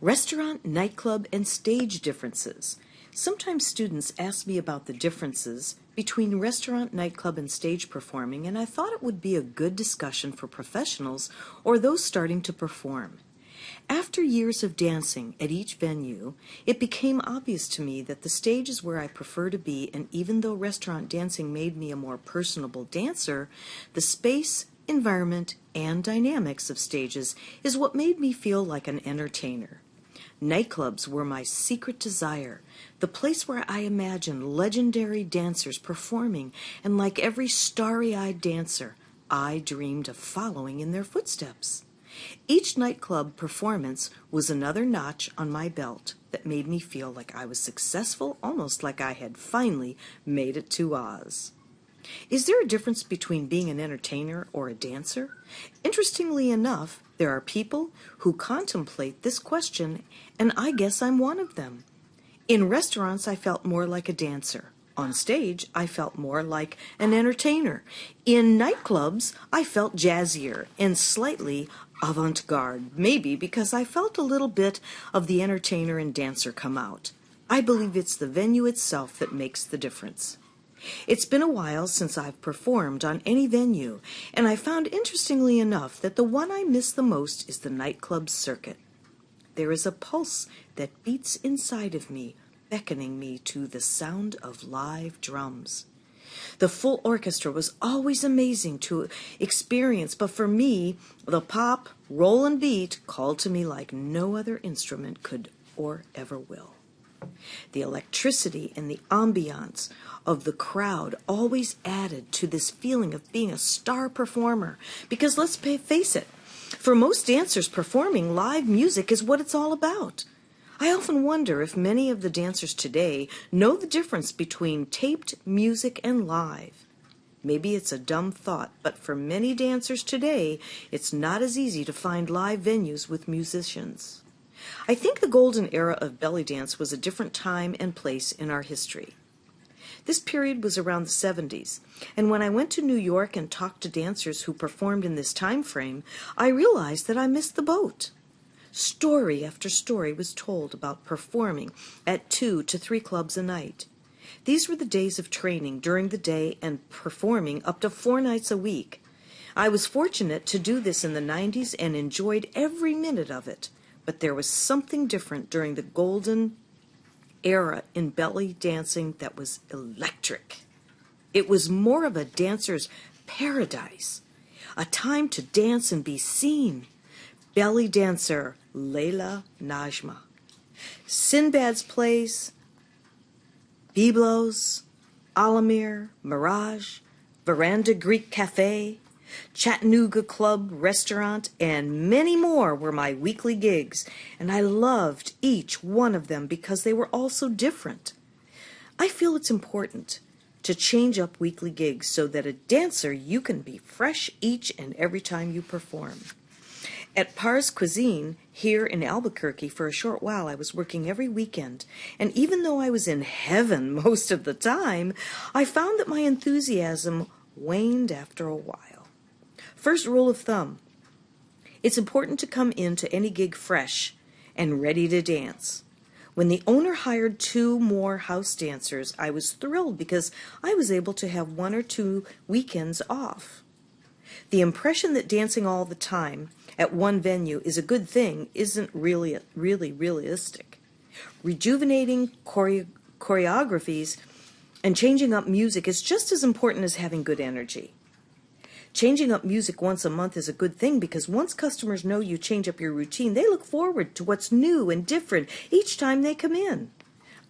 Restaurant, nightclub, and stage differences. Sometimes students ask me about the differences between restaurant, nightclub, and stage performing, and I thought it would be a good discussion for professionals or those starting to perform. After years of dancing at each venue, it became obvious to me that the stage is where I prefer to be, and even though restaurant dancing made me a more personable dancer, the space, environment, and dynamics of stages is what made me feel like an entertainer. Nightclubs were my secret desire, the place where I imagined legendary dancers performing, and like every starry-eyed dancer, I dreamed of following in their footsteps. Each nightclub performance was another notch on my belt that made me feel like I was successful, almost like I had finally made it to Oz. Is there a difference between being an entertainer or a dancer? Interestingly enough, there are people who contemplate this question, and I guess I'm one of them. In restaurants, I felt more like a dancer. On stage, I felt more like an entertainer. In nightclubs, I felt jazzier and slightly avant-garde, maybe because I felt a little bit of the entertainer and dancer come out. I believe it's the venue itself that makes the difference. It's been a while since I've performed on any venue, and I found interestingly enough that the one I miss the most is the nightclub circuit. There is a pulse that beats inside of me, beckoning me to the sound of live drums. The full orchestra was always amazing to experience, but for me, the pop, roll, and beat called to me like no other instrument could or ever will. The electricity and the ambiance of the crowd always added to this feeling of being a star performer, because let's face it, for most dancers, performing live music is what it's all about. I often wonder if many of the dancers today know the difference between taped music and live. Maybe it's a dumb thought, but for many dancers today, it's not as easy to find live venues with musicians. I think the golden era of belly dance was a different time and place in our history. This period was around the 70s, and when I went to New York and talked to dancers who performed in this time frame, I realized that I missed the boat. Story after story was told about performing at 2 to 3 clubs a night. These were the days of training during the day and performing up to 4 nights a week. I was fortunate to do this in the 90s and enjoyed every minute of it, but there was something different during the golden era in belly dancing that was electric. It was more of a dancer's paradise, a time to dance and be seen. Belly dancer Leyla Najma, Sinbad's Place, Biblos, Alamir, Mirage, Veranda Greek Cafe, Chattanooga Club Restaurant, and many more were my weekly gigs, and I loved each one of them because they were all so different. I feel it's important to change up weekly gigs so that a dancer, you can be fresh each and every time you perform. At Par's Cuisine, here in Albuquerque, for a short while I was working every weekend, and even though I was in heaven most of the time, I found that my enthusiasm waned after a while. First rule of thumb: it's important to come into any gig fresh and ready to dance. When the owner hired 2 more house dancers, I was thrilled because I was able to have 1 or 2 weekends off. The impression that dancing all the time at one venue is a good thing isn't really realistic. Rejuvenating choreographies and changing up music is just as important as having good energy. Changing up music once a month is a good thing because once customers know you change up your routine, they look forward to what's new and different each time they come in.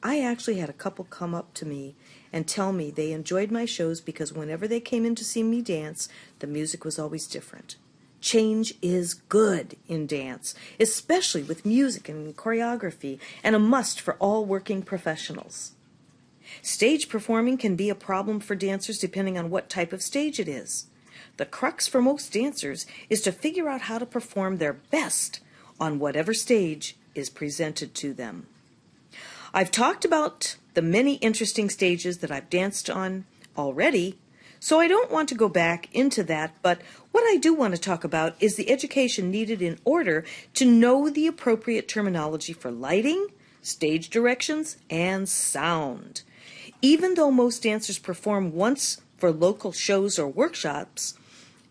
I actually had a couple come up to me and tell me they enjoyed my shows because whenever they came in to see me dance, the music was always different. Change is good in dance, especially with music and choreography, and a must for all working professionals. Stage performing can be a problem for dancers depending on what type of stage it is. The crux for most dancers is to figure out how to perform their best on whatever stage is presented to them. I've talked about the many interesting stages that I've danced on already, So I don't want to go back into that, but what I do want to talk about is the education needed in order to know the appropriate terminology for lighting, stage directions, and sound. Even though most dancers perform once for local shows or workshops,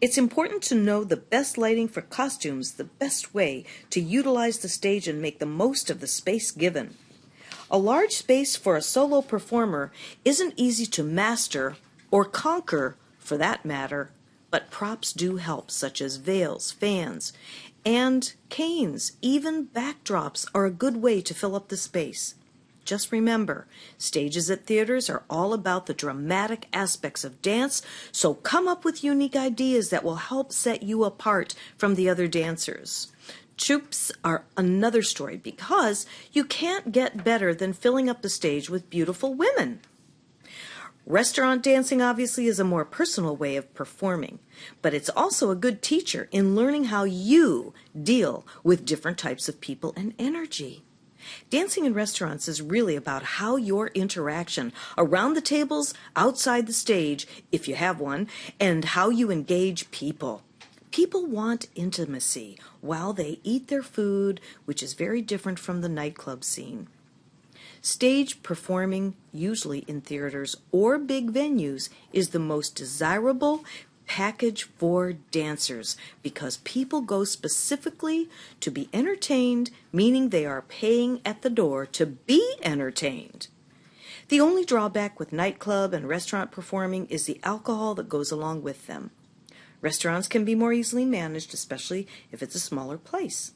it's important to know the best lighting for costumes, the best way to utilize the stage and make the most of the space given. A large space for a solo performer isn't easy to master or conquer, for that matter, but props do help, such as veils, fans, and canes. Even backdrops are a good way to fill up the space. Just remember, stages at theaters are all about the dramatic aspects of dance, so come up with unique ideas that will help set you apart from the other dancers. Troupes are another story because you can't get better than filling up the stage with beautiful women. Restaurant dancing obviously is a more personal way of performing, but it's also a good teacher in learning how you deal with different types of people and energy. Dancing in restaurants is really about how your interaction around the tables, outside the stage, if you have one, and how you engage people. People want intimacy while they eat their food, which is very different from the nightclub scene. Stage performing, usually in theaters or big venues, is the most desirable package for dancers because people go specifically to be entertained, meaning they are paying at the door to be entertained. The only drawback with nightclub and restaurant performing is the alcohol that goes along with them. Restaurants can be more easily managed, especially if it's a smaller place.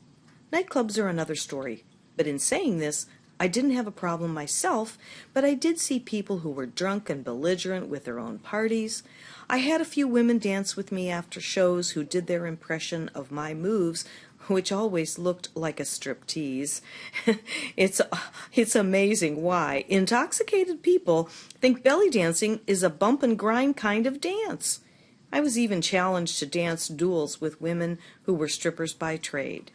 Nightclubs are another story, but in saying this, I didn't have a problem myself, but I did see people who were drunk and belligerent with their own parties. I had a few women dance with me after shows who did their impression of my moves, which always looked like a striptease. It's amazing why intoxicated people think belly dancing is a bump and grind kind of dance. I was even challenged to dance duels with women who were strippers by trade.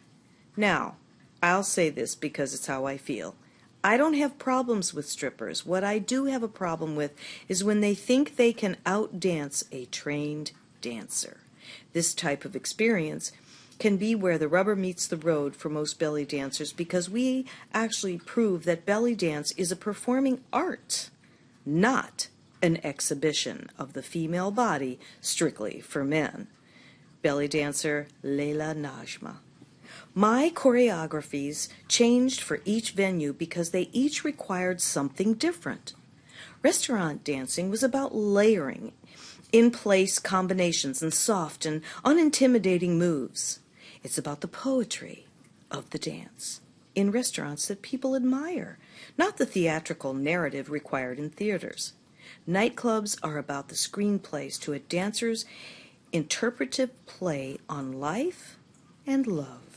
Now, I'll say this because it's how I feel. I don't have problems with strippers. What I do have a problem with is when they think they can outdance a trained dancer. This type of experience can be where the rubber meets the road for most belly dancers because we actually prove that belly dance is a performing art, not an exhibition of the female body strictly for men. Belly dancer Leyla Najma. My choreographies changed for each venue because they each required something different. Restaurant dancing was about layering, in-place combinations and soft and unintimidating moves. It's about the poetry of the dance in restaurants that people admire, not the theatrical narrative required in theaters. Nightclubs are about the screenplays to a dancer's interpretive play on life and love.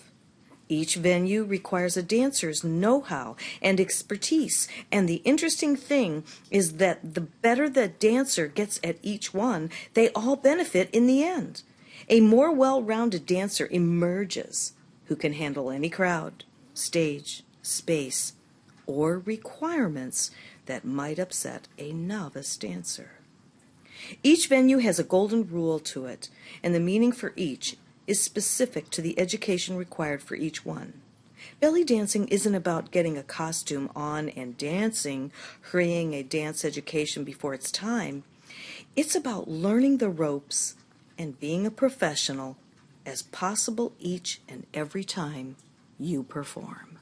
Each venue requires a dancer's know-how and expertise, and the interesting thing is that the better the dancer gets at each one, they all benefit in the end. A more well-rounded dancer emerges who can handle any crowd, stage, space, or requirements that might upset a novice dancer. Each venue has a golden rule to it, and the meaning for each is specific to the education required for each one. Belly dancing isn't about getting a costume on and dancing, hurrying a dance education before it's time. It's about learning the ropes and being a professional as possible each and every time you perform.